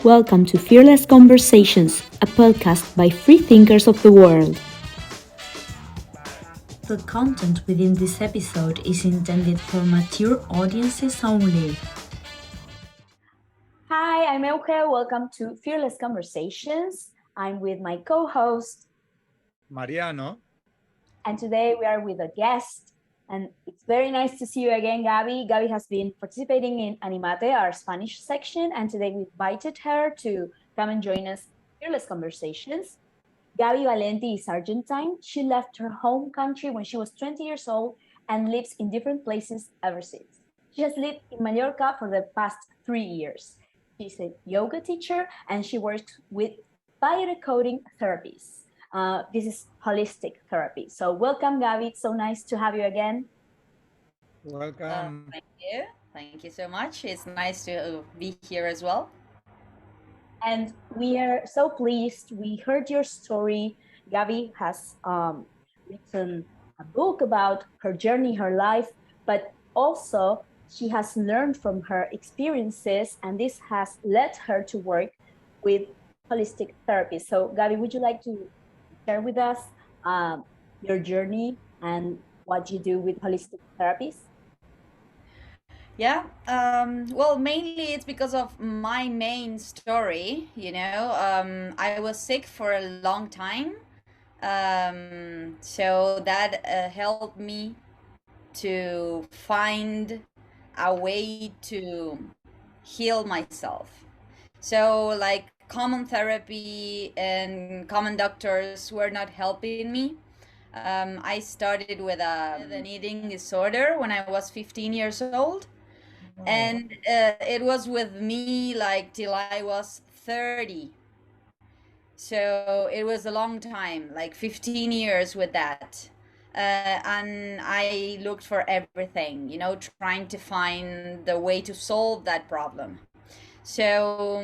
Welcome to Fearless Conversations, a podcast by free thinkers of the world. The content within this episode is intended for mature audiences only. Hi, I'm Euge. Welcome to Fearless Conversations. I'm with my co-host, Mariano. And today we are with a guest. And it's very nice to see you again, Gabi. Gabi has been participating in Animate, our Spanish section, and today we invited her to come and join us in Fearless Conversations. Gabi Valenti is Argentine. She left her home country when she was 20 years old and lives in different places ever since. She has lived in Mallorca for the past 3 years. She's a yoga teacher and she works with biodecoding therapies. This is holistic therapy. So welcome, Gabi. It's so nice to have you again. Welcome. Thank you. Thank you so much. It's nice to be here as well. And we are so pleased. We heard your story. Gabi has written a book about her journey, her life, but also she has learned from her experiences, and this has led her to work with holistic therapy. So, Gabi, would you like to share with us your journey and what you do with holistic therapies? Yeah. Well, mainly it's because of my main story. I was sick for a long time. So that helped me to find a way to heal myself. So, like, common therapy and common doctors were not helping me. I started with an eating disorder when I was 15 years old. And it was with me like till I was 30. So it was a long time, like 15 years with that. And I looked for everything, trying to find the way to solve that problem. So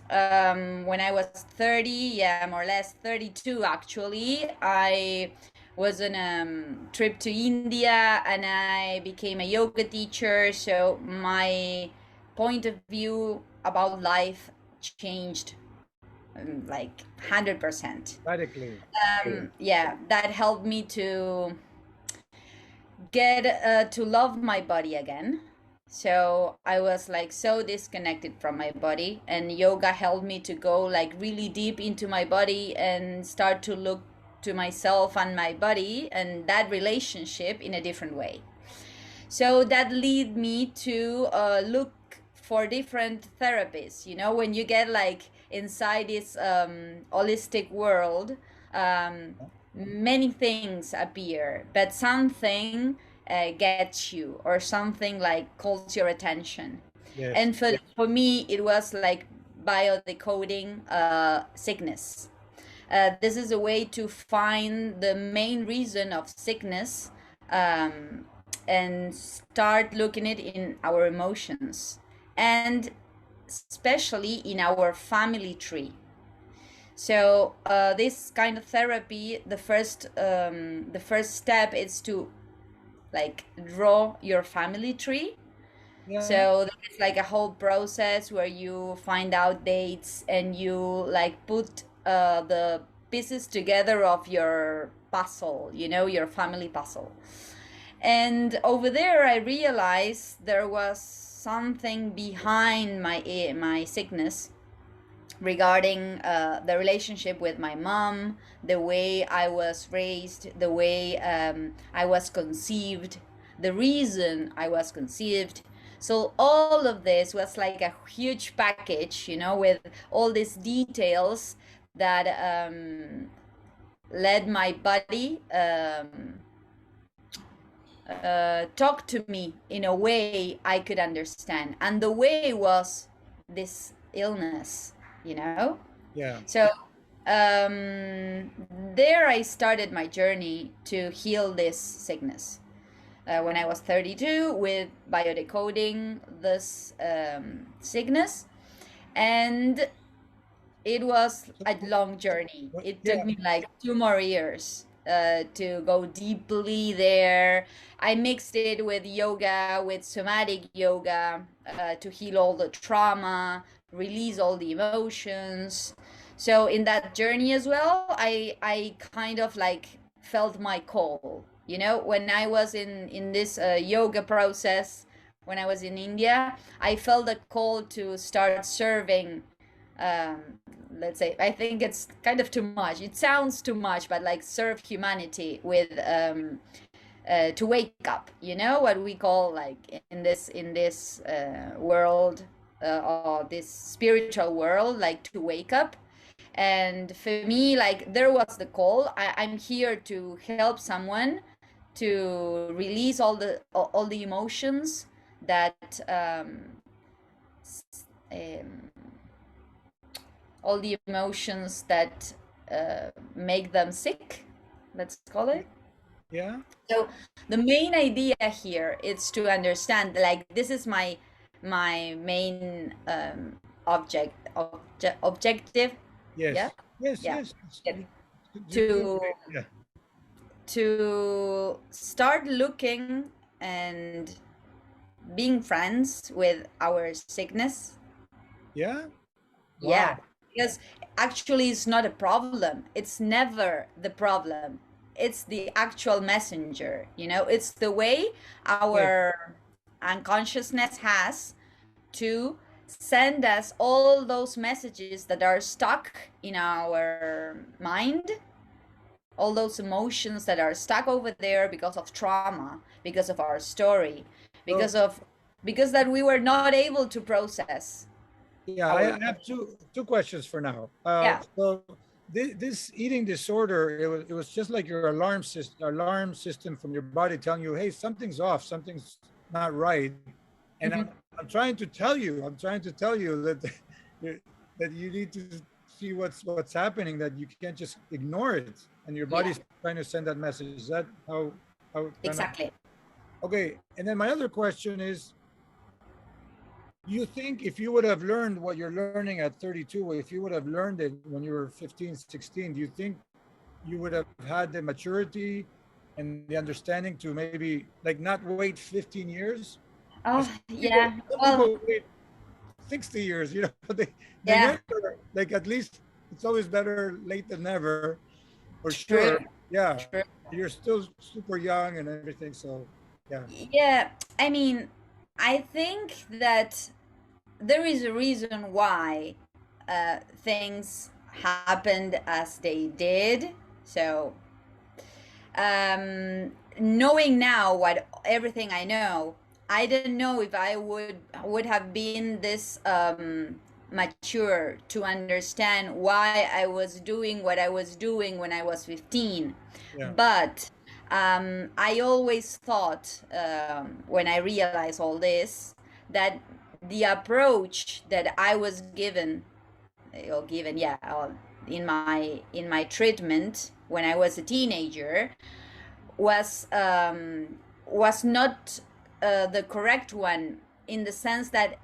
when I was 30, yeah, more or less 32 actually, I was on a trip to India and I became a yoga teacher. So my point of view about life changed like 100%. Radically. Yeah, that helped me to get to love my body again. So I was like so disconnected from my body, and yoga helped me to go like really deep into my body and start to look to myself and my body and that relationship in a different way. So that lead me to look for different therapies. When you get like inside this holistic world, um, many things appear, but something gets you, or something like calls your attention. Yes. And for me, it was like biodecoding sickness. This is a way to find the main reason of sickness, um, and start looking it in our emotions, and especially in our family tree. So this kind of therapy, the first step is to like draw your family tree. Yeah. So it's like a whole process where you find out dates and you like put the pieces together of your puzzle, your family puzzle. And over there, I realized there was something behind my sickness, regarding the relationship with my mom, the way I was raised, the way I was conceived, the reason I was conceived. So all of this was like a huge package, with all these details that led my body talk to me in a way I could understand. And the way was this illness, you know? Yeah. So there I started my journey to heal this sickness. When I was 32, with biodecoding this sickness. And it was a long journey. It Yeah. took me like 2 more years to go deeply there. I mixed it with yoga, with somatic yoga, to heal all the trauma, release all the emotions. So in that journey as well, I kind of like felt my call, you know, when I was in this yoga process, when I was in India, I felt a call to start serving, let's say, I think it's kind of too much, it sounds too much, but like serve humanity with to wake up, you know, what we call like in this world, or this spiritual world, like to wake up. And for me, like, there was the call. I'm here to help someone to release all the emotions that um, all the emotions that make them sick, let's call it. Yeah. So the main idea here is to understand, like, this is my main objective. Yes. Yeah. Yes. Yeah. Yes. Yeah. You're doing To great. Yeah. to start looking and being friends with our sickness. Yeah. Yeah, Wow. because actually it's not a problem. It's never the problem. It's the actual messenger, you know? It's the way Yes. our unconsciousness has to send us all those messages that are stuck in our mind, all those emotions that are stuck over there because of trauma, because of our story, So, because that we were not able to process yeah, our. I have two questions for now. Yeah. So this eating disorder, it was just like your alarm system from your body telling you, hey, something's off, something's not right. And Mhm. I'm trying to tell you that that you need to see what's happening, that you can't just ignore it, and your Yeah, body's trying to send that message. Is that how it kind of? exactly. Okay. And then my other question is, you think if you would have learned what you're learning at 32, if you would have learned it when you were 15, 16, do you think you would have had the maturity and the understanding to maybe like not wait 15 years? Oh, People, yeah. some Well, people wait 60 years, they yeah, never, like, at least it's always better late than never, for true, sure. Yeah. true. You're still super young and everything. So, yeah. Yeah, I mean, I think that there is a reason why things happened as they did. So, knowing now what everything I know, I didn't know if I would have been this mature to understand why I was doing what I was doing when I was 15. Yeah. But I always thought, when I realized all this, that the approach that I was given, yeah, in my treatment when I was a teenager was not the correct one, in the sense that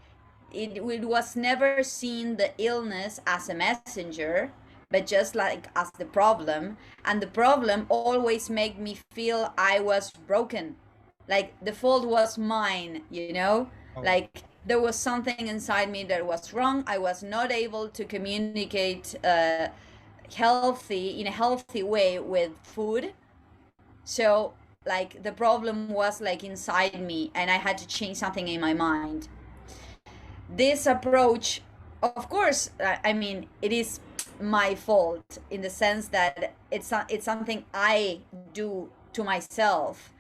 it was never seen the illness as a messenger, but just like as the problem. And the problem always made me feel I was broken, like the fault was mine, you know. Oh, Like there was something inside me that was wrong. I was not able to communicate in a healthy way with food. So like the problem was like inside me, and I had to change something in my mind. This approach, of course, I mean, it is my fault in the sense that it's something I do to myself,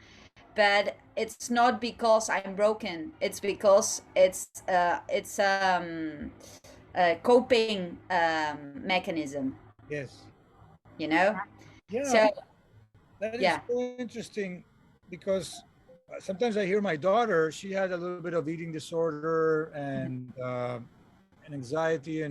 but it's not because I'm broken. It's because it's a coping mechanism, yes. you know. Yeah. So That is yeah. so interesting, because sometimes I hear my daughter, she had a little bit of eating disorder and anxiety,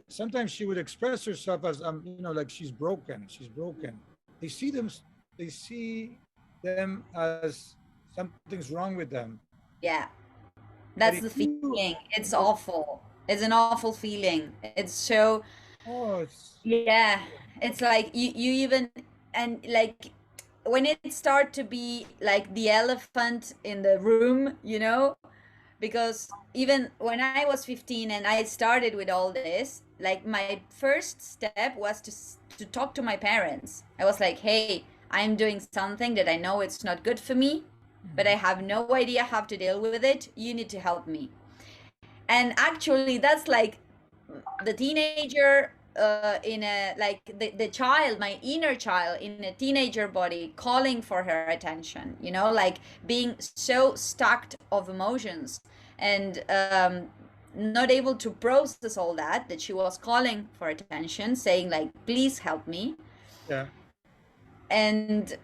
sometimes she would express herself as, like she's broken. She's broken. They see them, they see them as something's wrong with them. Yeah, But that's if the you, feeling. It's awful. It's an awful feeling. It's so, oh, it's, yeah. It's like you even, and like when it start to be like the elephant in the room, you know, because even when I was 15 and I started with all this, like my first step was to talk to my parents. I was like, hey, I'm doing something that I know it's not good for me, but I have no idea how to deal with it. You need to help me. And actually that's like the teenager in a, like the child, my inner child in a teenager body calling for her attention, you know, like being so stuck of emotions and not able to process all that she was calling for attention, saying like, please help me. Yeah. And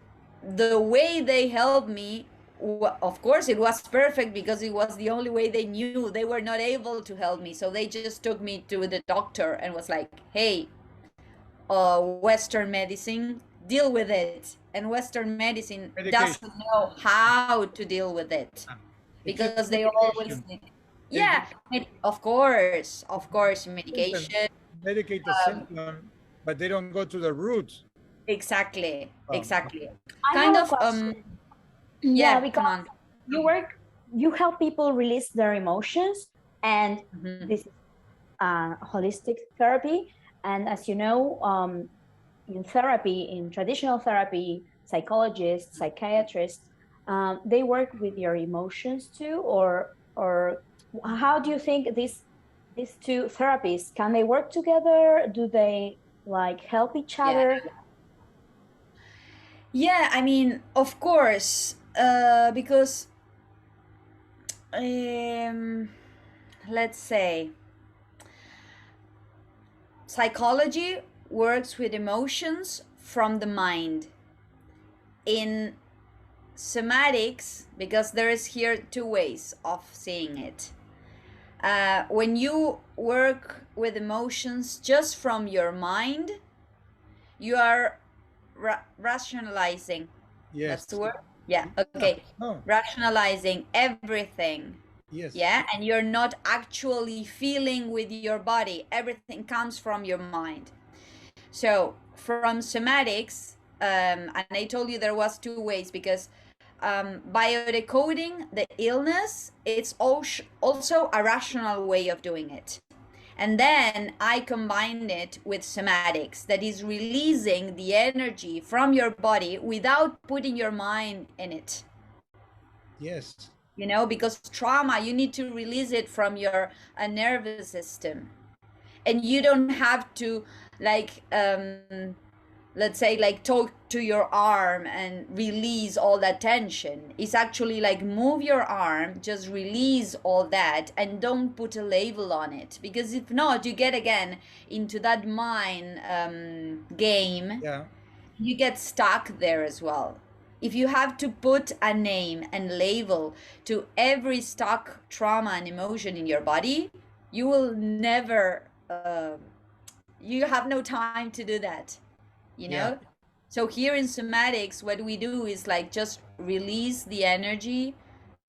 the way they helped me, of course it was perfect because it was the only way they knew. They were not able to help me, so they just took me to the doctor and was like, hey, Western medicine, deal with it. And Western medicine Medication. doesn't know how to deal with it because they always yeah, of course medication. Medicate the symptom, but they don't go to the root. Exactly. I Kind have of a question. yeah, come because on. you help people release their emotions, and Mhm. this is holistic therapy. And as you know, in therapy, in traditional therapy, psychologists, psychiatrists, they work with your emotions too, or how do you think these two therapies, can they work together? Do they like help each other? Yeah, I mean, of course, because um, let's say psychology works with emotions from the mind. In somatics, because there is here two ways of seeing it. When you work with emotions just from your mind, you are rationalizing. Yes. That's the word? Yeah, okay. Oh, Rationalizing everything. yes. Yeah, and you're not actually feeling with your body. Everything comes from your mind. So from somatics, and I told you there was two ways, because biodecoding the illness, it's also a rational way of doing it. And then I combined it with somatics, that is releasing the energy from your body without putting your mind in it. Yes. You know, because trauma, you need to release it from your nervous system. And you don't have to, like, let's say, like, talk to your arm and release all that tension. It's actually like move your arm, just release all that, and don't put a label on it, because if not, you get again into that mind game. Yeah. You get stuck there as well. If you have to put a name and label to every stuck trauma and emotion in your body, you will never you have no time to do that, you know. Yeah. So here in somatics, what we do is like just release the energy,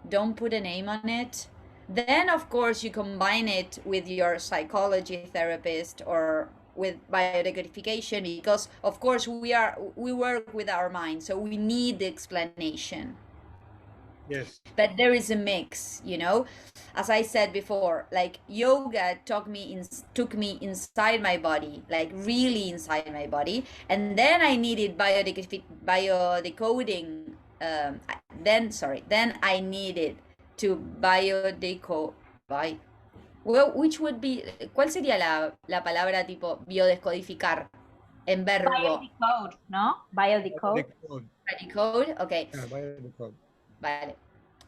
don't put a name on it. Then of course you combine it with your psychology therapist or with biodecodification, because of course we work with our mind, so we need the explanation. Yes. But there is a mix, you know. As I said before, like yoga took me inside my body, like really inside my body, and then I needed biodecoding. Then I needed to well, which would be, ¿cuál sería la palabra tipo biodescodificar en verbo? Biodecode, no? Biodecode. Biodecode. Biodecode, okay. Yeah, biodecode. Vale.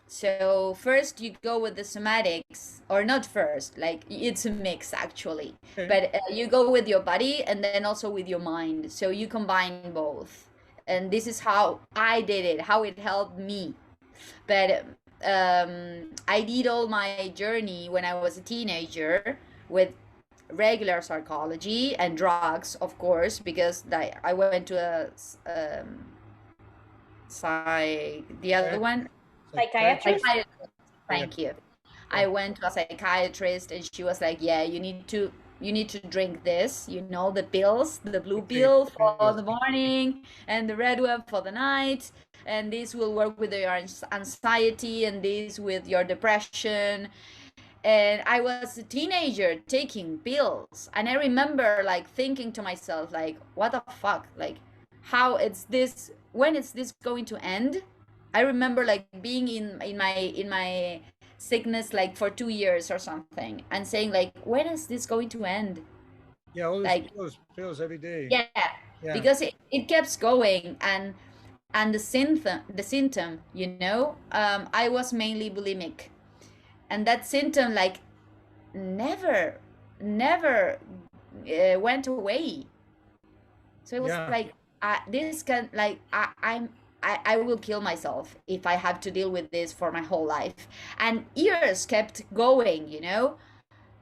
So first you go with the somatics, or not first, like it's a mix actually. Okay. But you go with your body and then also with your mind. So you combine both. And this is how I did it, how it helped me. But I did all my journey when I was a teenager with regular psychology and drugs, of course, because I went to a the other one, Psychiatrist. thank you. I went to a psychiatrist, and she was like, yeah, you need to drink this, you know, the pills, the blue pill for the morning and the red one for the night, and this will work with your anxiety and this with your depression. And I was a teenager taking pills, and I remember like thinking to myself, like, what the fuck, like, how it's this, when is this going to end? I remember like being in my sickness like for 2 years or something, and saying like, when is this going to end? Yeah, all Like, those pills every day. yeah, Yeah. because it keeps going. And the symptom, you know, I was mainly bulimic, and that symptom like never went away. So it was like, this can, like, I will kill myself if I have to deal with this for my whole life. And years kept going, you know.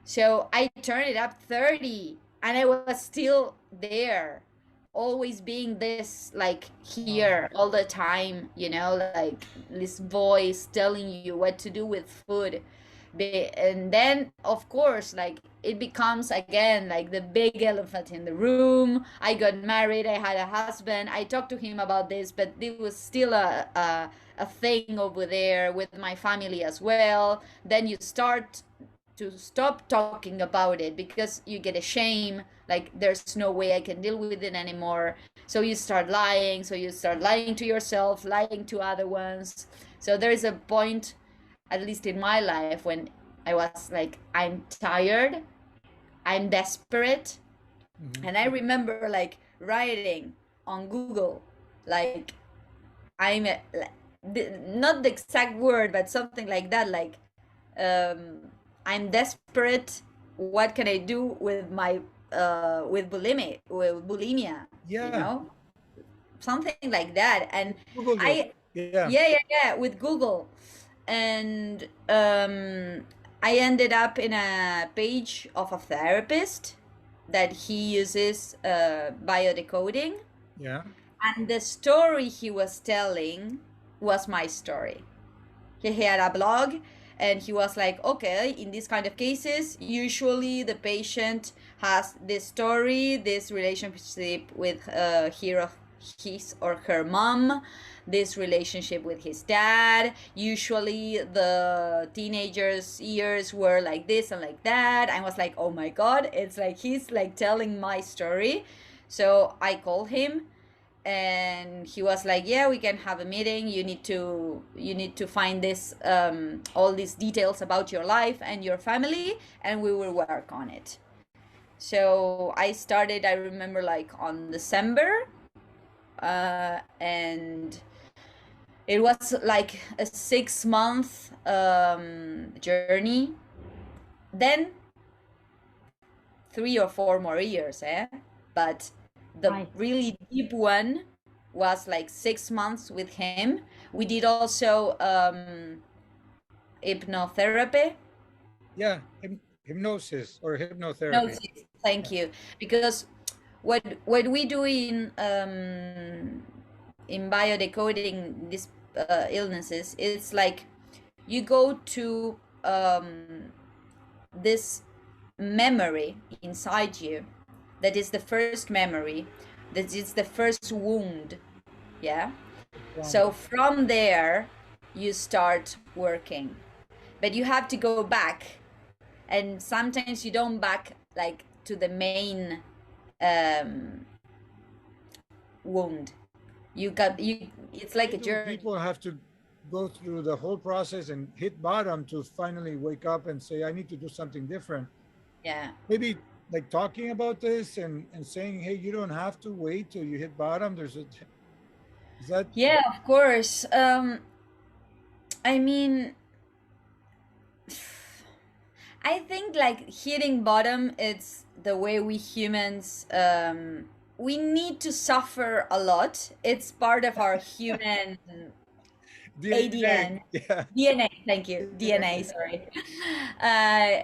So I turned it up 30, and I was still there, always being this, like, here all the time, you know, like this voice telling you what to do with food. And then, of course, like, it becomes again like the big elephant in the room. I got married, I had a husband, I talked to him about this, but it was still a thing over there with my family as well. Then you start to stop talking about it because you get ashamed, like there's no way I can deal with it anymore. So you start lying, to yourself, lying to other ones. So there is a point, at least in my life, when I was like, I'm tired, I'm desperate. And I remember like writing on Google, like, I'm not the exact word, but something like that, like, I'm desperate, what can I do with my with bulimia, Yeah. you know, something like that. And Google I it. yeah, with Google. And I ended up in a page of a therapist that he uses biodecoding. Yeah. And the story he was telling was my story. He had a blog, and he was like, okay, in these kind of cases, usually the patient has this story, this relationship with his or her mom, this relationship with his dad. Usually the teenagers' years were like this and like that. I was like, oh my God, it's like he's like telling my story. So I called him, and he was like, yeah, we can have a meeting. You need to find this all these details about your life and your family, and we will work on it. So I started, I remember, like on December, and it was like a 6-month journey, then 3 or 4 more years, but the really deep one was like 6 months with him. We did also hypnotherapy. Yeah. Hypnosis or hypnotherapy. Hypnosis, thank you. Because what we do in biodecoding these illnesses, it's like you go to this memory inside you, that is the first memory, that is the first wound. Yeah. So from there you start working, but you have to go back, and sometimes you don't back like to the main wound. It's like a journey. People have to go through the whole process and hit bottom to finally wake up and say, I need to do something different. Yeah. Maybe like talking about this and saying, hey, you don't have to wait till you hit bottom. Is that? Yeah, of course. I mean, I think like hitting bottom, it's the way we humans, we need to suffer a lot. It's part of our human ADN. Yeah. DNA, thank you. DNA, sorry.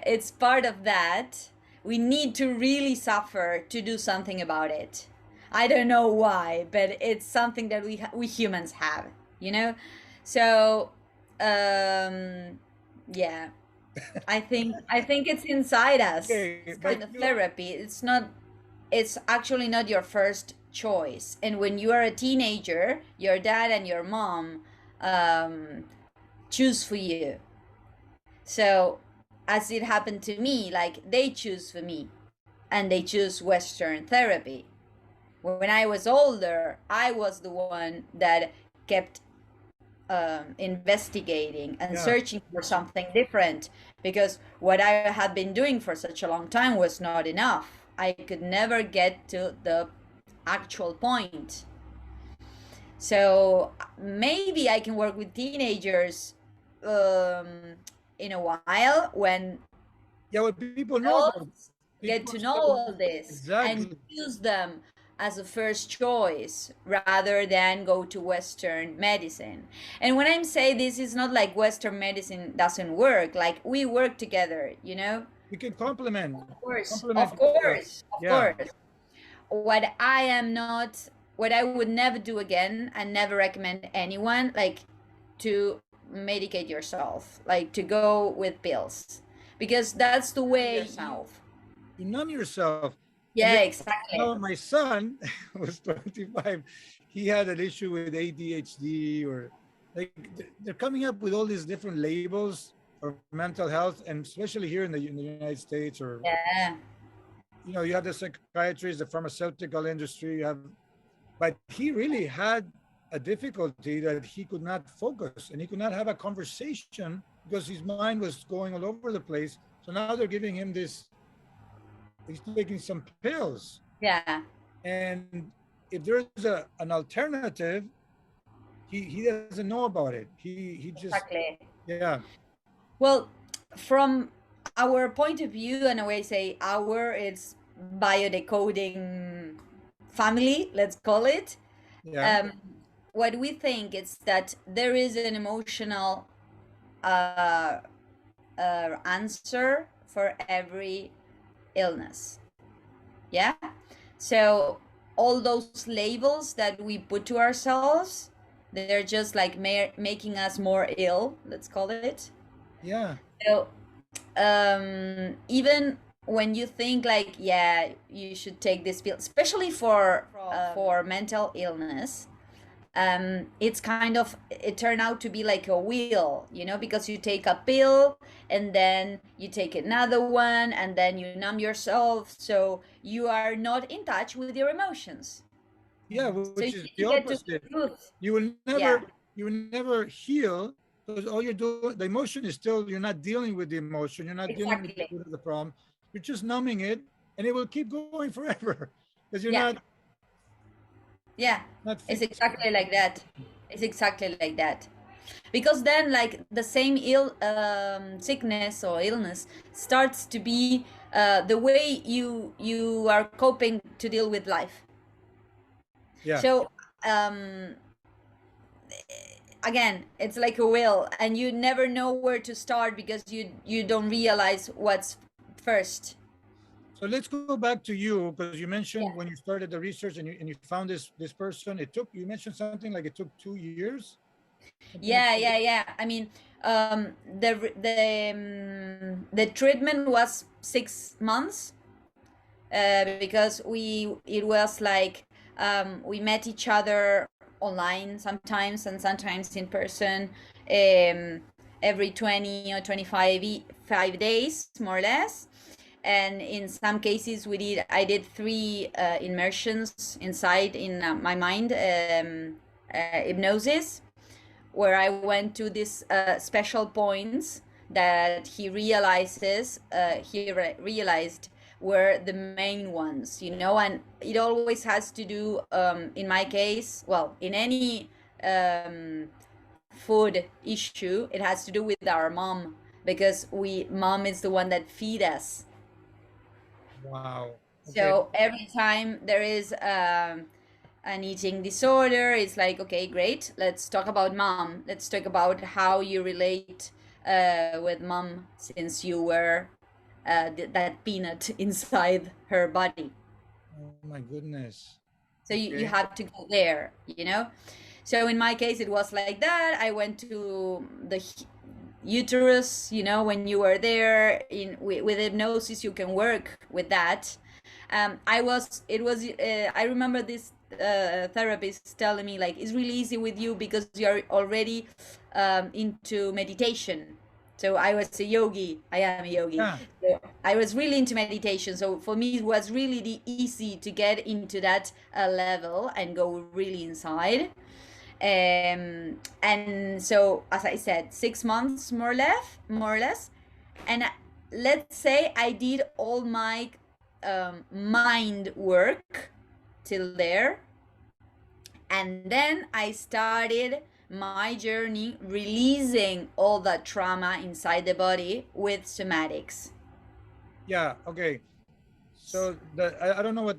It's part of that. We need to really suffer to do something about it. I don't know why, but it's something that we humans have, you know? So, yeah. I think it's inside us. Okay, It's but kind of therapy. It's actually not your first choice. And when you are a teenager, your dad and your mom um, choose for you. So as it happened to me, like they choose for me and they choose Western therapy. When I was older, I was the one that kept investigating and yeah, searching for something different, because what I had been doing for such a long time was not enough. I could never get to the actual point. So maybe I can work with teenagers in a while when yeah. What people know about adults get people to are know so all this and exactly. use them as a first choice rather than go to Western medicine. And when I'm saying this, is not like Western medicine doesn't work. Like we work together, you know? We can complement Of course, complement of each other. course, of Yeah, course. What I am not, what I would never do again and never recommend anyone, like to medicate yourself, like to go with pills, because that's the way yourself. you numb yourself. And Yeah, then exactly. now my son was 25. He had an issue with ADHD, or like they're coming up with all these different labels for mental health, and especially here in the United States, or Yeah, you have the psychiatrists, the pharmaceutical industry, you have, but he really had a difficulty that he could not focus and he could not have a conversation because his mind was going all over the place. So now they're giving him this, he's taking some pills. yeah, And if there's an alternative, he doesn't know about it. He just, exactly. yeah, Well, from our point of view, and I always say our, it's biodecoding family, let's call it. yeah, Um, what we think is that there is an emotional uh, answer for every illness. Yeah. So all those labels that we put to ourselves, they're just like making us more ill, let's call it. yeah, So even when you think like, yeah, you should take this pill, especially for mental illness, it's kind of, it turned out to be like a wheel, you know, because you take a pill and then you take another one and then you numb yourself, so you are not in touch with your emotions. yeah, So which you is need the to get to the opposite. truth. You will Yeah, never heal, because all you're doing, the emotion is still, you're not dealing with the emotion, you're not dealing with the exactly. root of the problem, you're just numbing it, and it will keep going forever because you're Yeah, yeah, not it's fixing it. exactly like that. It's exactly like that. Because then like the same sickness or illness starts to be the way you are coping to deal with life. Yeah, So um again, it's like a wheel and you never know where to start because you don't realize what's first. so let's go back to you, because you mentioned Yeah, when you started the research and you found this person, it took, you mentioned something like it took 2 years, something like yeah. I mean, the treatment was 6 months, because it was like we met each other online sometimes and sometimes in person, um, every 20 or 5 days more or less. And in some cases I did 3 immersions inside in my mind, hypnosis, where I went to these special points that he realized were the main ones, you know. And it always has to do, in my case, well, in any um, food issue, it has to do with our mom, because mom is the one that feed us. wow, okay, So every time there is an eating disorder, it's like, okay, great, let's talk about mom. Let's talk about how you relate with mom since you were that peanut inside her body. oh my goodness, So you okay, have to go there, you know? So in my case, it was like that. I went to uterus, you know, when you were there with hypnosis, you can work with that. I remember this therapist telling me like, it's really easy with you because you're already into meditation. So I was a yogi. I am a yogi. Yeah. So I was really into meditation. So for me, it was really easy to get into that level and go really inside. And so, as I said, 6 months more or less. And let's say I did all my mind work till there. And then I started my journey releasing all that trauma inside the body with somatics. Yeah. Okay. So I don't know how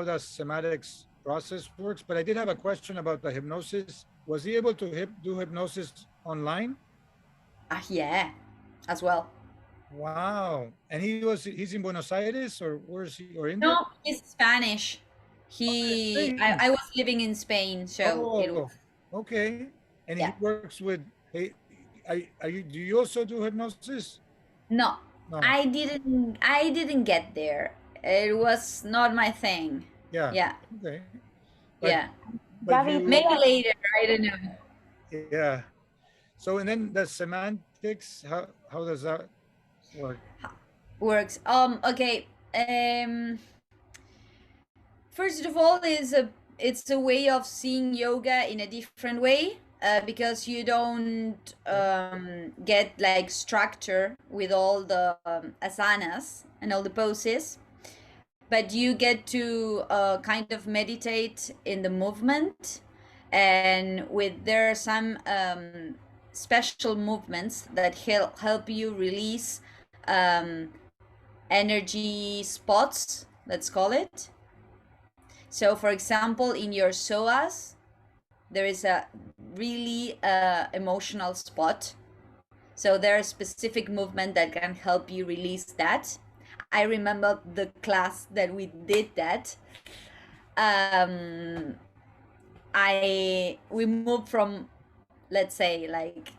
the somatics process works, but I did have a question about the hypnosis. Was he able to do hypnosis online? Yeah, as well. Wow. And he's in Buenos Aires, or where is he, or India? No, he's Spanish. I was living in Spain, so it was. Okay. And Yeah. he works with. Hey, do you also do hypnosis? No, No. I didn't get there. It was not my thing. Yeah. Yeah. Okay. Yeah. Gabi, Maybe later. I don't know. Yeah. So, and then the semantics, how does that work? Works. Okay. First of all, it's a way of seeing yoga in a different way. Because you don't get like structure with all the asanas and all the poses, but you get to kind of meditate in the movement, and there are some special movements that help you release energy spots, let's call it. So for example, in your psoas, there is a really emotional spot. So there are specific movement that can help you release that. I remember the class that we did that. We moved from, let's say, like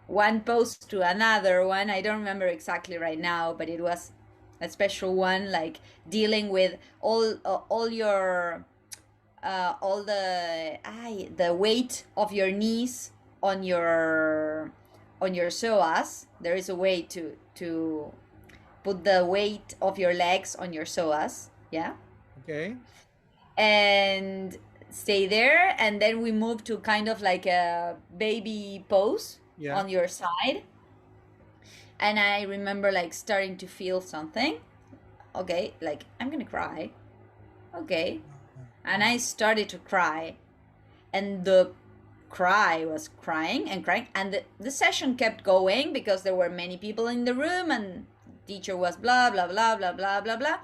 one pose to another one. I don't remember exactly right now, but it was a special one, like dealing with all your all the weight of your knees on your psoas. There is a way to put the weight of your legs on your psoas. Yeah. Okay. And stay there, and then we move to kind of like a baby pose on your side. And I remember like starting to feel something. Okay, like I'm gonna cry. Okay. And I started to cry, and the cry was crying and crying, and the session kept going because there were many people in the room, and teacher was blah blah blah blah blah blah blah,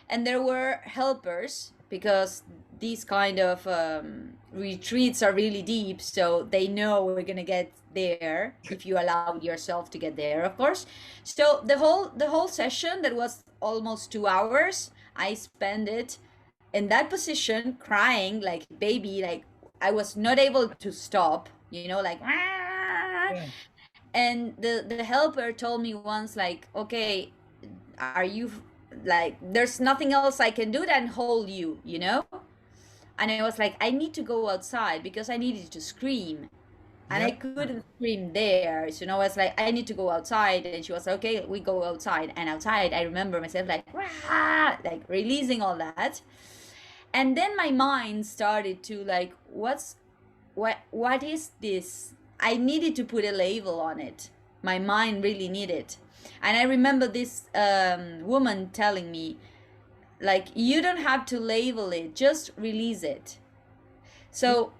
and there were helpers because these kind of retreats are really deep, so they know we're gonna get there if you allow yourself to get there, of course. So the whole session, that was almost 2 hours, I spent it in that position, crying like baby, like I was not able to stop, you know, like yeah. And the helper told me once, like, okay, are you like, there's nothing else I can do than hold you, you know? And I was like, I need to go outside because I needed to scream, and I couldn't scream there. So, you know, I was like, I need to go outside. And she was like, okay, we go outside. And outside, I remember myself like, rah, like releasing all that. And then my mind started to like, what is this? I needed to put a label on it. My mind really needed. And I remember this woman telling me, like, you don't have to label it, just release it. So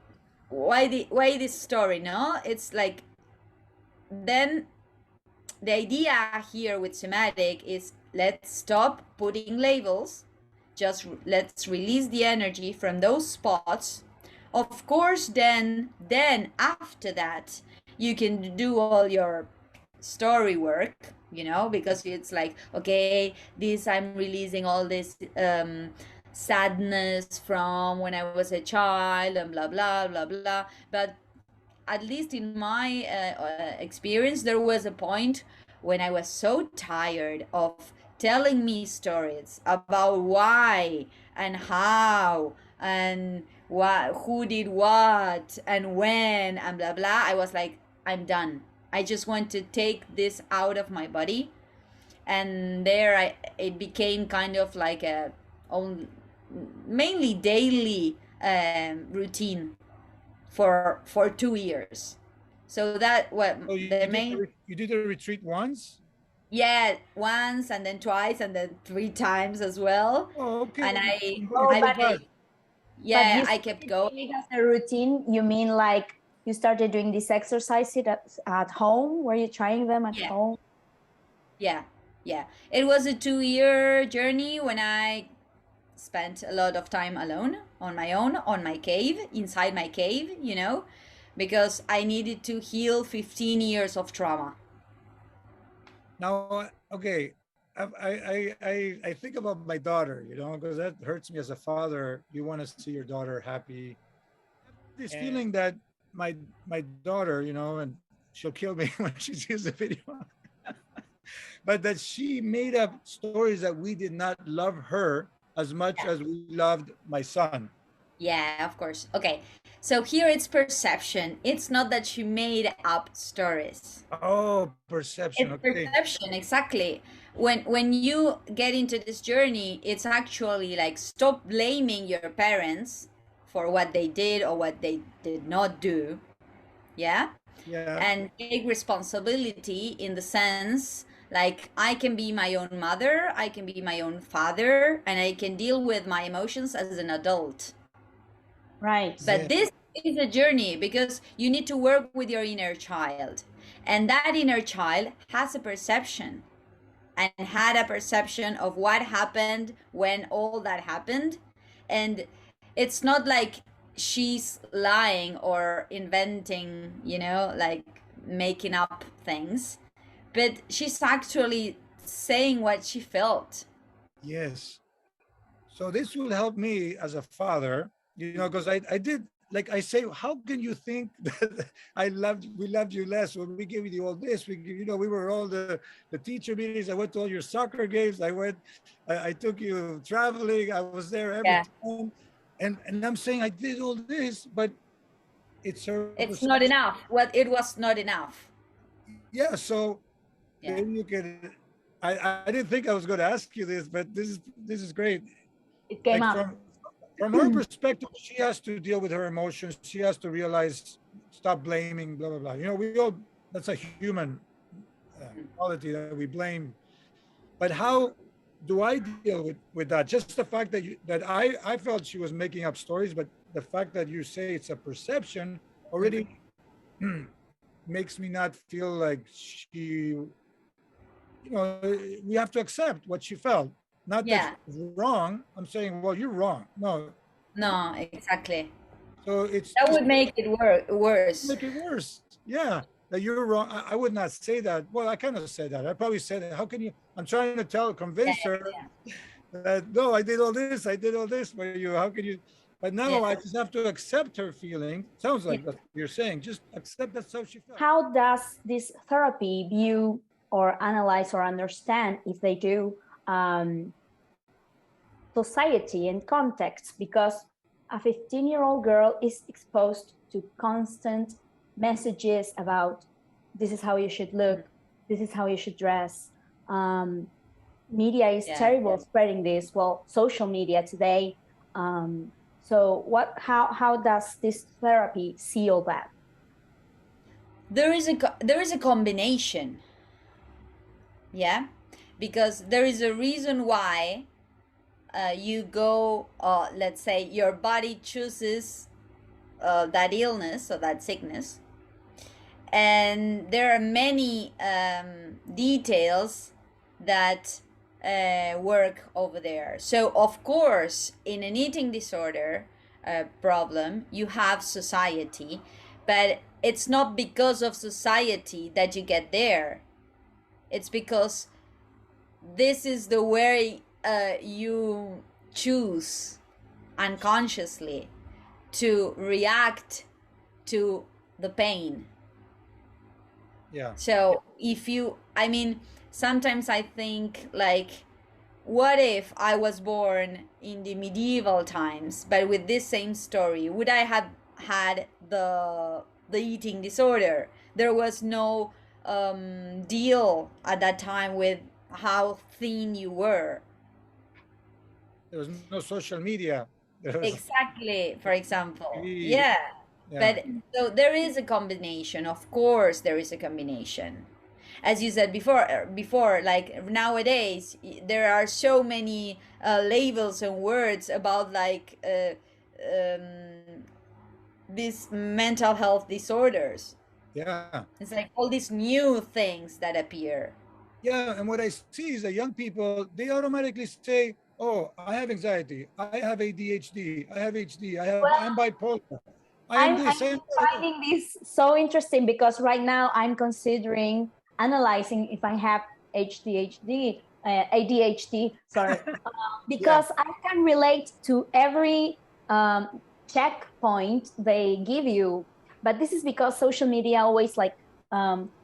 why this story? No, it's like, then the idea here with somatic is, let's stop putting labels. Just let's release the energy from those spots. Of course, then after that, you can do all your story work, you know, because it's like, okay, this, I'm releasing all this sadness from when I was a child, and blah blah blah blah. But at least in my experience, there was a point when I was so tired of telling me stories about why and how and what, who did what and when and blah blah. I was like, I'm done. I just want to take this out of my body. And there it became kind of like a mainly daily routine for 2 years. So that what So the main, you did a retreat once? yeah, once and then twice and then 3 times as well. Oh, okay. And You Oh, go I back. but yeah, you I kept started going. doing it as a routine. You mean like you started doing this exercise at home? Were you trying them at Yeah, home? yeah, yeah. It was a 2 year journey when I spent a lot of time alone on my own, on my cave, inside my cave, because I needed to heal 15 years of trauma. Now, okay, I think about my daughter, because that hurts me as a father. You want to see your daughter happy. This feeling that my daughter, and she'll kill me when she sees the video, but that she made up stories that we did not love her as much Yeah. as we loved my son. Yeah, of course. Okay. So here it's perception. It's not that she made up stories. Oh, perception. It's Okay. perception, exactly. When you get into this journey, it's actually like stop blaming your parents for what they did or what they did not do. Yeah? Yeah. And take responsibility in the sense like I can be my own mother, I can be my own father, and I can deal with my emotions as an adult. Right. But this is a journey because you need to work with your inner child. And that inner child has a perception and had a perception of what happened when all that happened. And it's not like she's lying or inventing, like making up things, but she's actually saying what she felt. Yes. So this will help me as a father, because I did, like I say, how can you think that we loved you less when we gave you all this? We were all the teacher meetings. I went to all your soccer games. I took you traveling. I was there every Yeah. time. And I'm saying I did all this, but it's her It's not perception. enough. Well, it was not enough. Yeah. So Yeah. maybe you can, I didn't think I was going to ask you this, but this is great. It came Like up. from her perspective, she has to deal with her emotions. She has to realize, stop blaming, blah blah blah. We all, that's a human quality that we blame. But how do I deal with that? Just the fact that I felt she was making up stories, but the fact that you say it's a perception already makes me not feel like we have to accept what she felt. Not that Yeah. she's wrong. I'm saying, well, you're wrong. No. No, exactly. So it's That just would make it worse. make it worse. Yeah. That you're wrong. I would not say that. Well, I kind of said that. I probably said that. How can you? I'm trying to convince her that no, I did all this. I did all this for you. How can you? But now I just have to accept her feeling. Sounds like that's what you're saying. Just accept that's how she felt. How does this therapy view or analyze or understand, if they do, society and context? Because a 15-year-old girl is exposed to constant messages about this is how you should look, this is how you should dress. Media is terrible spreading this. Well, social media today. So how does this therapy see all that? There is a combination. Yeah, because there is a reason why you go. Let's say your body chooses that illness or that sickness, and there are many details that work over there. So of course, in an eating disorder problem, you have society, but it's not because of society that you get there. It's because this is the way you choose unconsciously to react to the pain. Yeah. So if you, I mean, sometimes I think like, what if I was born in the medieval times, but with this same story, would I have had the eating disorder? There was no deal at that time with how thin you were. There was no social media. There was Exactly, for example. TV. Yeah. Yeah. But so there is a combination. Of course, there is a combination. As you said before, like nowadays, there are so many labels and words about like these mental health disorders. Yeah. It's like all these new things that appear. Yeah. And what I see is that young people, they automatically say, oh, I have anxiety. I have ADHD. I have HD. I'm bipolar. I am I'm this. I am that. finding this so interesting because right now I'm considering analyzing if I have ADHD, sorry, because I can relate to every checkpoint they give you. But this is because social media always like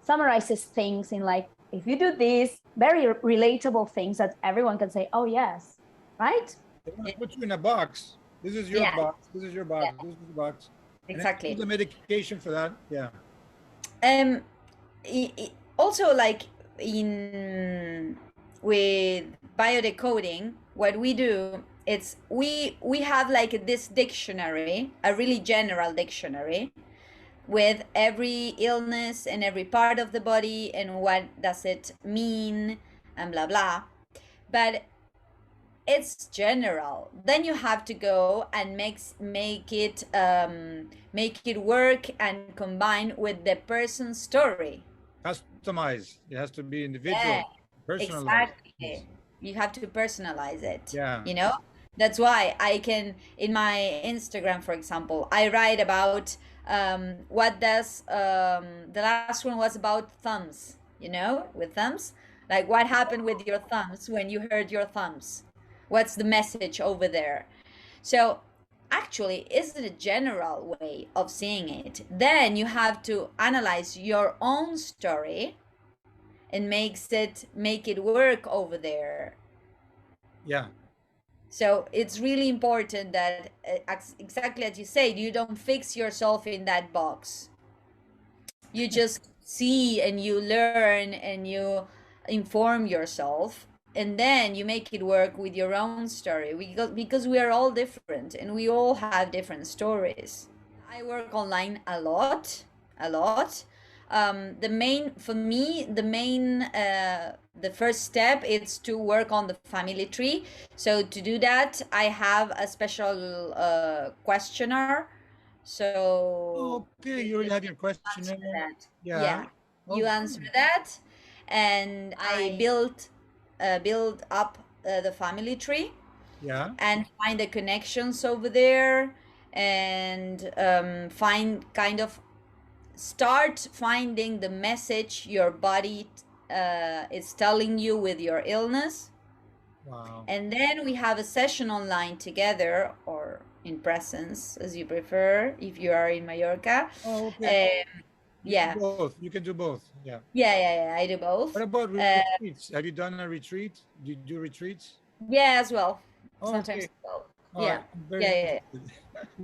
summarizes things in like, if you do this, very relatable things that everyone can say, oh yes, right? They want to put you in a box. This is your box. This is your box. Yeah. This is the box. Exactly. And the medication for that. Yeah. Also, like in with biodecoding, what we do, it's we have like this dictionary, a really general dictionary with every illness and every part of the body and what does it mean and blah blah. But it's general. Then you have to go and make it work and combine with the person's story. Customized. It has to be individual. Yeah, Personalized. exactly. You have to personalize it. Yeah. You know? That's why I can, in my Instagram, for example, I write about what does, the last one was about thumbs, you know, with thumbs. Like what happened with your thumbs when you hurt your thumbs? What's the message over there? So actually, it's a general way of seeing it. Then you have to analyze your own story and make it work over there. Yeah. So it's really important that exactly as you said, you don't fix yourself in that box. You just see and you learn and you inform yourself, and then you make it work with your own story, because we are all different and we all have different stories. I work online a lot, a lot. The main for me, the first step is to work on the family tree. So to do that, I have a special questionnaire. So Okay, you already have your questionnaire. that. Yeah. Yeah. You Okay. answer that, and I build up the family tree Yeah. and find the connections over there, and start finding the message your body is telling you with your illness. Wow. And then we have a session online together, or in presence, as you prefer, if you are in Mallorca. Oh, okay. Yeah. Both. You can do both. Yeah. Yeah, I do both. What about retreats? Have you done a retreat? Do you do retreats? Yeah, as well. Oh, Sometimes okay. as well. Oh, Yeah. I'm very Yeah. interested.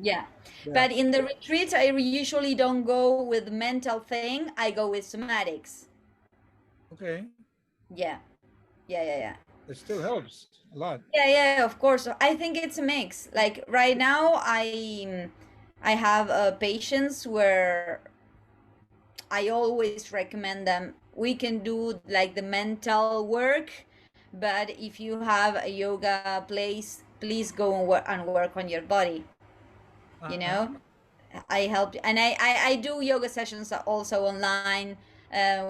Yeah. Yeah. But in the retreat, I usually don't go with mental thing. I go with somatics. Okay. Yeah. Yeah. It still helps a lot. Yeah, of course. I think it's a mix. Like right now, I have patients where I always recommend them. We can do like the mental work, but if you have a yoga place, please go and work on your body. You know, I help, and I do yoga sessions also online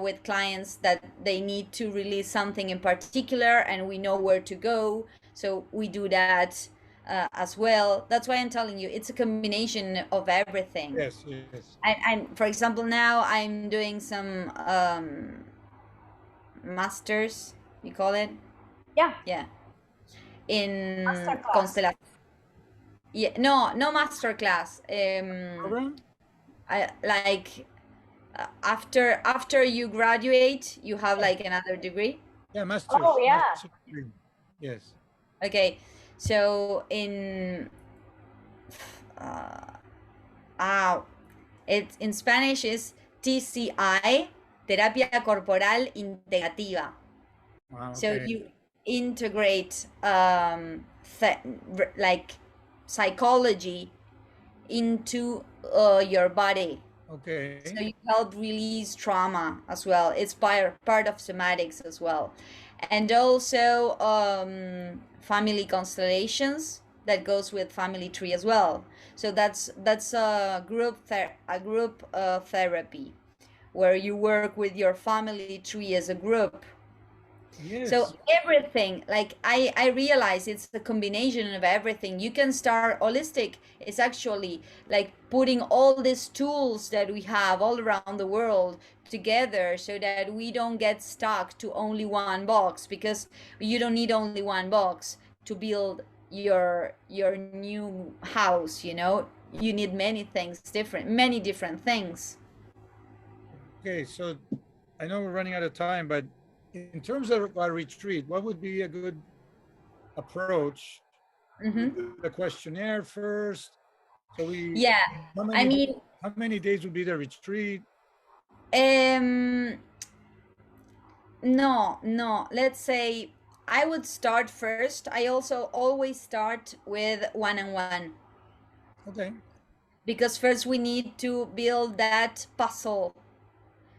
with clients that they need to release something in particular, and we know where to go, so we do that as well. That's why I'm telling you, it's a combination of everything. Yes. I'm, for example, now I'm doing some masters, you call it? Yeah. In constellation. Yeah, no master class. Program? I like after you graduate, you have like another degree. Yeah, master's. Oh, yeah. Master's degree. Yes. Okay, so in uh, ah, it in Spanish is TCI, terapia corporal integrativa. Wow, So okay. you integrate like psychology into your body. Okay. So you help release trauma as well. It's part of somatics as well, and also family constellations that goes with family tree as well. So that's a group therapy where you work with your family tree as a group. So Yes. everything, like I realize it's a combination of everything. You can start holistic. It's actually like putting all these tools that we have all around the world together so that we don't get stuck to only one box, because you don't need only one box to build your new house, you know? You need many different things. Okay. So I know we're running out of time, but in terms of a retreat, what would be a good approach? We Mm-hmm. do the questionnaire first. So Yeah, how I many, mean, how many days would be the retreat? um no, no. Let's say I would start first. I also always start with one on one, Okay. because first we need to build that puzzle.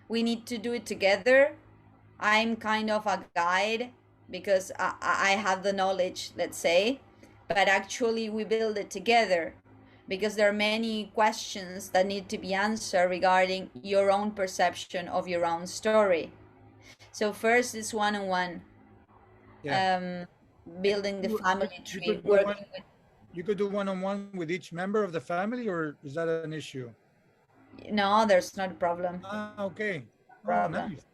We need to do it together. I'm kind of a guide because I have the knowledge, let's say, but actually we build it together because there are many questions that need to be answered regarding your own perception of your own story. So first is one on one, Yeah. building the You, family you tree, could do one. working with. You could do one-on-one with each member of the family, or is that an issue? No, there's not a problem. Ah, okay. Oh, Problem. nice.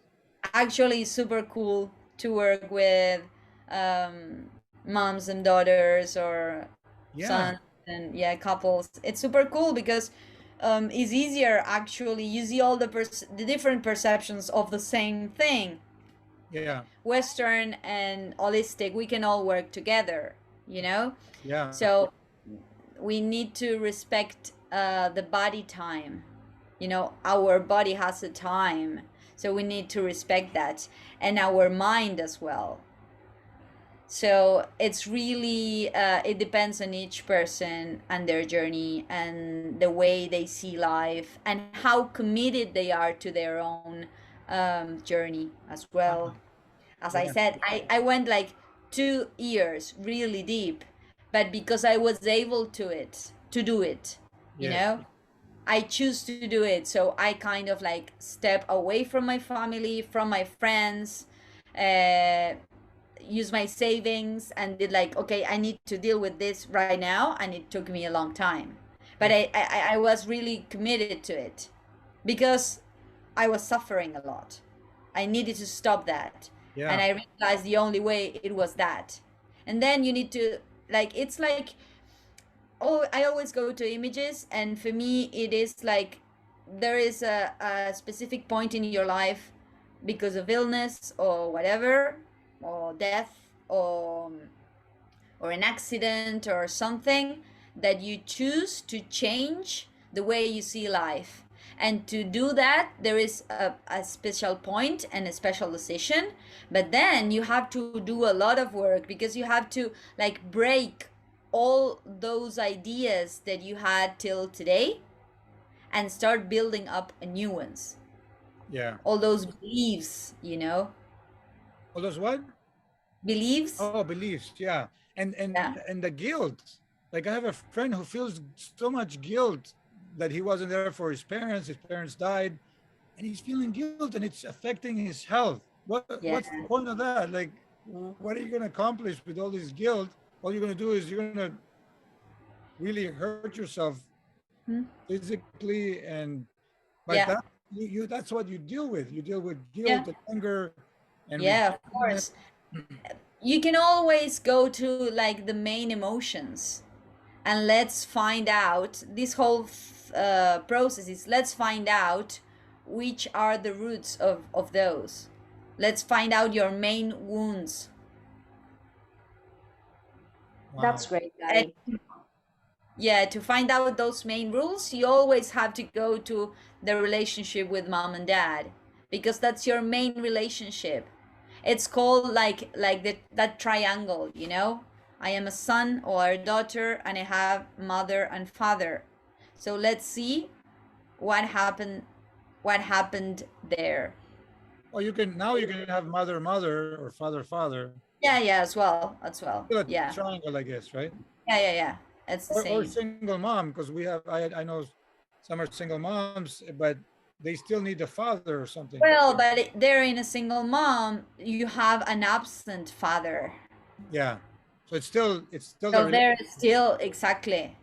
Actually, it's super cool to work with um, moms and daughters or Yeah. sons and yeah, couples. It's super cool because it's easier. Actually, you see all the different perceptions of the same thing. Yeah. Western and holistic, we can all work together, you know? Yeah. So we need to respect the body time. You know, our body has a time. So we need to respect that, and our mind as well. So it's really, it depends on each person and their journey and the way they see life and how committed they are to their own journey as well. As I Yeah. said, I went like 2 years really deep, but because I was able to do it, you Yes. know, I choose to do it. So I kind of like step away from my family, from my friends, uh, use my savings, and did like, okay, I need to deal with this right now, and it took me a long time, but I was really committed to it because I was suffering a lot. I needed to stop that. And Yeah. I realized the only way it was that. And then you need to, like, it's like, oh, I always go to images, and for me, it is like there is a specific point in your life because of illness or whatever, or death, or an accident or something, that you choose to change the way you see life. And to do that, there is a special point and a special decision. But then you have to do a lot of work because you have to like break all those ideas that you had till today and start building up a new ones. Yeah. All those beliefs, you know, All those what? beliefs. Oh, beliefs. Yeah. Yeah. And the guilt. Like I have a friend who feels so much guilt that he wasn't there for his parents. His parents died, and he's feeling guilt, and it's affecting his health. Yeah. What's the point of that? Like, what are you going to accomplish with all this guilt? All you're going to do is you're going to really hurt yourself Hmm? physically, and by that Yeah. you that's what you deal with. You deal with guilt Yeah. and anger and Yeah, of resentment. course. You can always go to like the main emotions. and let's find out this whole process is, let's find out which are the roots of those. Let's find out your main wounds. Wow. That's great, Gabi. Yeah, to find out those main rules, you always have to go to the relationship with mom and dad, because that's your main relationship. It's called like that triangle, you know? I am a son or a daughter, and I have mother and father. So let's see what happened there. Oh, you can have mother or father. Yeah, as well. Still a Yeah. triangle, I guess, right? Yeah. It's the Or same. single mom, because I know some are single moms, but they still need a father or something. Well, but they're in a single mom, you have an absent father. Yeah. So it's still So they're still exactly.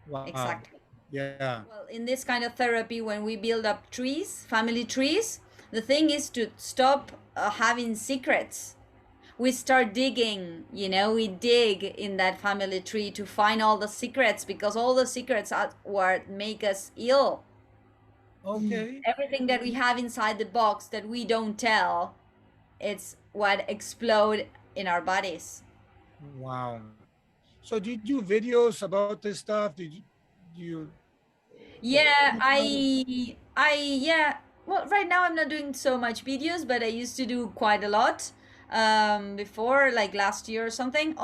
Wow. Exactly. Yeah. Well, in this kind of therapy, when we build up trees, family trees, the thing is to stop having secrets. We start digging, you know, we dig in that family tree to find all the secrets, because all the secrets are what make us ill. Okay. Everything that we have inside the box that we don't tell, it's what explode in our bodies. Wow. So do you do videos about this stuff? Do you Yeah, yeah. Well, right now I'm not doing so much videos, but I used to do quite a lot before, like last year or something.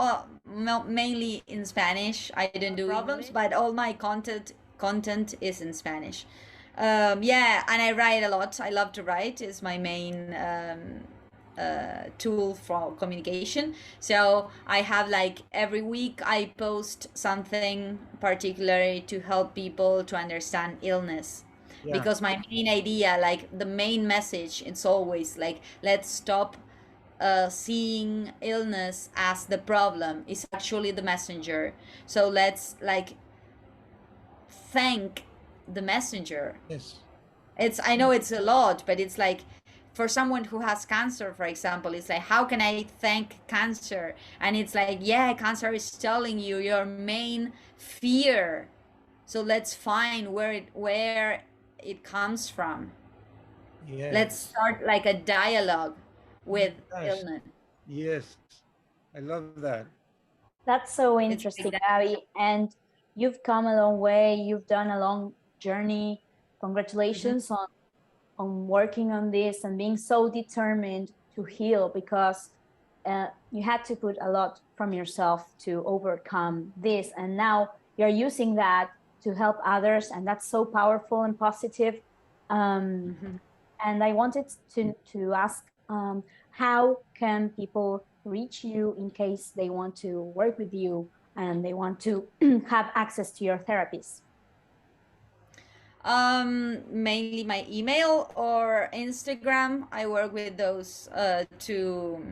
Mainly in Spanish. I didn't do problems, but all my content is in Spanish. Yeah, and I write a lot. I love to write. Is my main tool for communication. So I have, like, every week I post something particularly to help people to understand illness. Yeah. Because my main idea, like the main message, it's always like, let's stop seeing illness as the problem. It's actually the messenger. So let's, like, thank the messenger. Yes. I know it's a lot, but it's like, for someone who has cancer, for example, it's like, how can I thank cancer? And it's like, yeah, cancer is telling you your main fear. So let's find where it comes from. Yes. Let's start like a dialogue with illness. Yes. I love that. That's so interesting, Gabi. And you've come a long way. You've done a long journey. Congratulations on working on this and being so determined to heal, because you had to put a lot from yourself to overcome this. And now you're using that to help others. And that's so powerful and positive. And I wanted to ask, how can people reach you in case they want to work with you and they want to have access to your therapies? Mainly my email or Instagram. I work with those two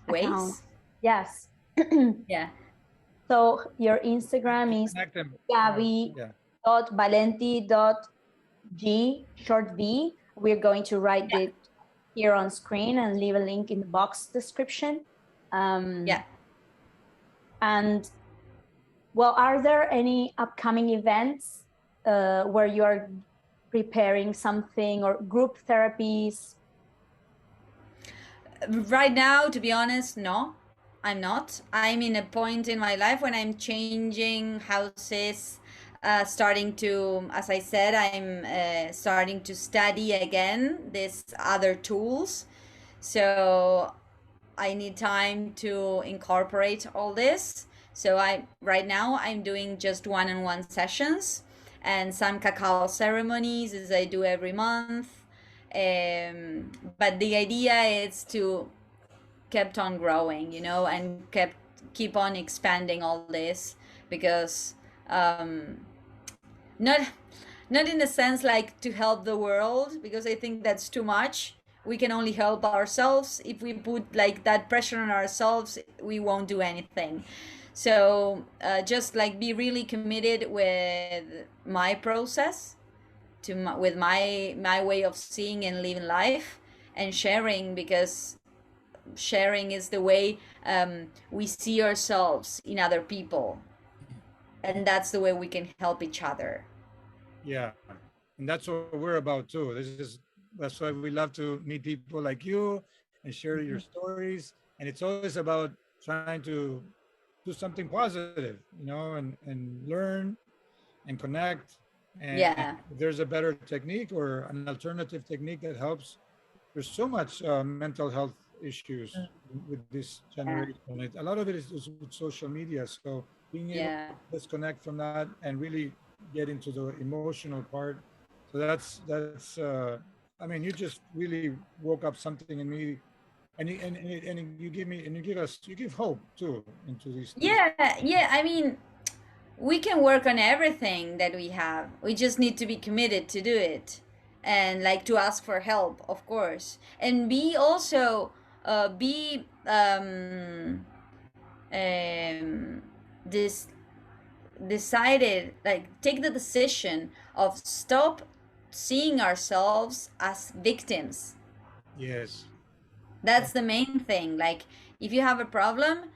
ways. Yes. Yeah. So your Instagram is gabi.valenti.g, short V. We're going to write it here on screen and leave a link in the box description. Yeah. And well, are there any upcoming events where you are preparing something, or group therapies? Right now, to be honest, no, I'm not. I'm in a point in my life when I'm changing houses, starting to, as I said, I'm starting to study again these other tools. So I need time to incorporate all this. So right now I'm doing just one-on-one sessions and some cacao ceremonies, as I do every month. But the idea is to kept on growing, you know, and keep on expanding all this, because not in a sense like to help the world, because I think that's too much. We can only help ourselves. If we put like that pressure on ourselves, we won't do anything. So just like be really committed with my process, with my way of seeing and living life and sharing, because sharing is the way we see ourselves in other people, and that's the way we can help each other. Yeah, and that's what we're about too. That's why we love to meet people like you and share your stories. And it's always about trying to do something positive, you know, and learn and connect. And Yeah. if there's a better technique or an alternative technique that helps, there's so much mental health issues with this Yeah. generation. A lot of it is with social media. So being able Yeah. to disconnect from that and really get into the emotional part. So that's. I mean, you just really woke up something in me, and you give me and you give hope too into these. Yeah, I mean, we can work on everything that we have. We just need to be committed to do it, and like to ask for help, of course, and be also be um this decided, like take the decision of stop seeing ourselves as victims. Yes. That's the main thing. Like, if you have a problem,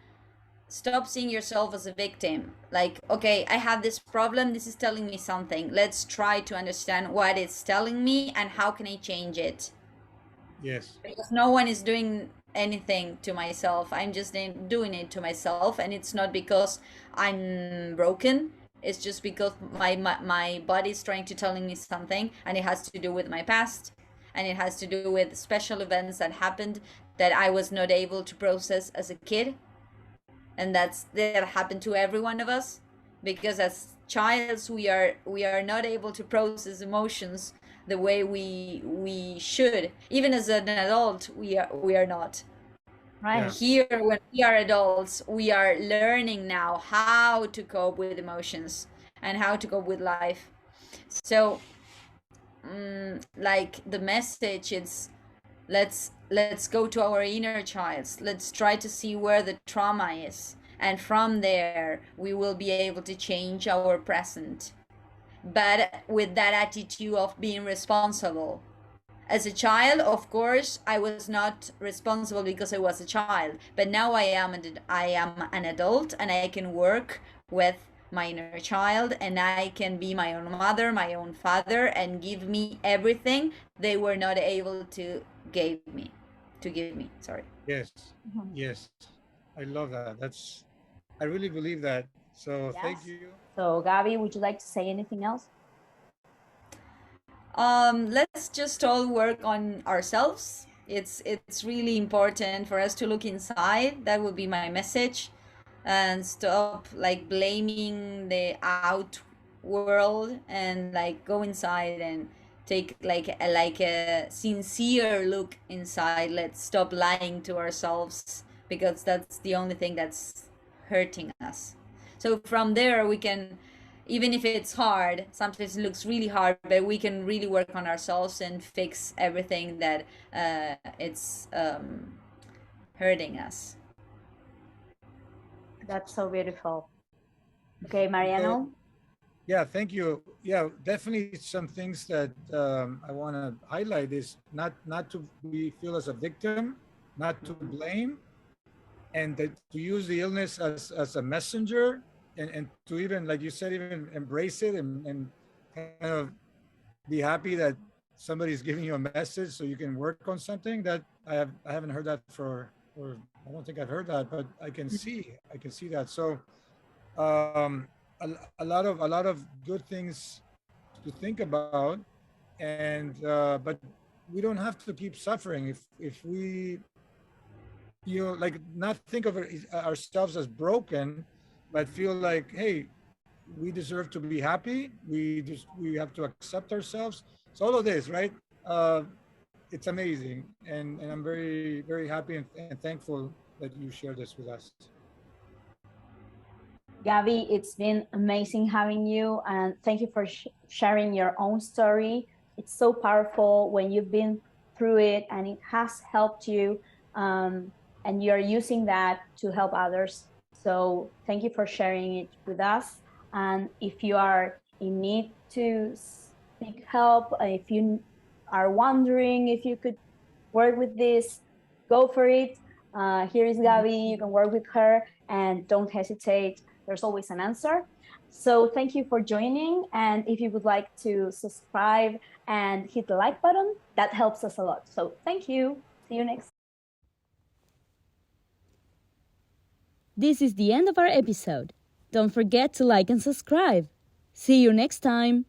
stop seeing yourself as a victim. Like, okay, I have this problem, this is telling me something, let's try to understand what it's telling me and how can I change it. Yes. Because no one is doing anything to myself, I'm just doing it to myself, and it's not because I'm broken, it's just because my body is trying to telling me something, and it has to do with my past, and it has to do with special events that happened that I was not able to process as a kid, and that happened to every one of us, because as childs we are not able to process emotions the way we should. Even as an adult, we are not. Right. Yeah. Here, when we are adults, we are learning now how to cope with emotions and how to cope with life. So like the message is, let's go to our inner childs, let's try to see where the trauma is, and from there we will be able to change our present, but with that attitude of being responsible. As a child, of course, I was not responsible because I was a child, but now I am an adult, and I can work with my inner child, and I can be my own mother, my own father, and give me everything they were not able to give me. Sorry. Yes. Mhm. Yes. I love that. I really believe that. So thank Yes. you. So, Gabi, would you like to say anything else? Let's just all work on ourselves. It's really important for us to look inside. That would be my message, and stop like blaming the out world, and like go inside and take like a sincere look inside. Let's stop lying to ourselves, because that's the only thing that's hurting us. So from there we can, even if it's hard, sometimes it looks really hard, but we can really work on ourselves and fix everything that it's hurting us. That's so beautiful. Okay, So, Mariano. yeah, thank you. Yeah, definitely some things that I want to highlight is not to be feel as a victim, not to blame, and that to use the illness as a messenger, and to even like you said, even embrace it and kind of be happy that somebody's giving you a message so you can work on something. That I haven't heard that or I don't think I've heard that, but I can see that. So um, a lot of good things to think about, and but we don't have to keep suffering if we like not think of ourselves as broken, but feel like, hey, we deserve to be happy. We have to accept ourselves. So all of this, right? uh it's amazing, and I'm very happy and thankful that you share this with us. Gabi, it's been amazing having you, and thank you for sharing your own story. It's so powerful when you've been through it and it has helped you, and you're using that to help others. So, thank you for sharing it with us. And if you are in need to seek help, if you are wondering if you could work with this, go for it. Here is Gabi. You can work with her and don't hesitate. There's always an answer. So thank you for joining. And if you would like to subscribe and hit the like button, that helps us a lot. So thank you. See you next. This is the end of our episode. Don't forget to like and subscribe. See you next time.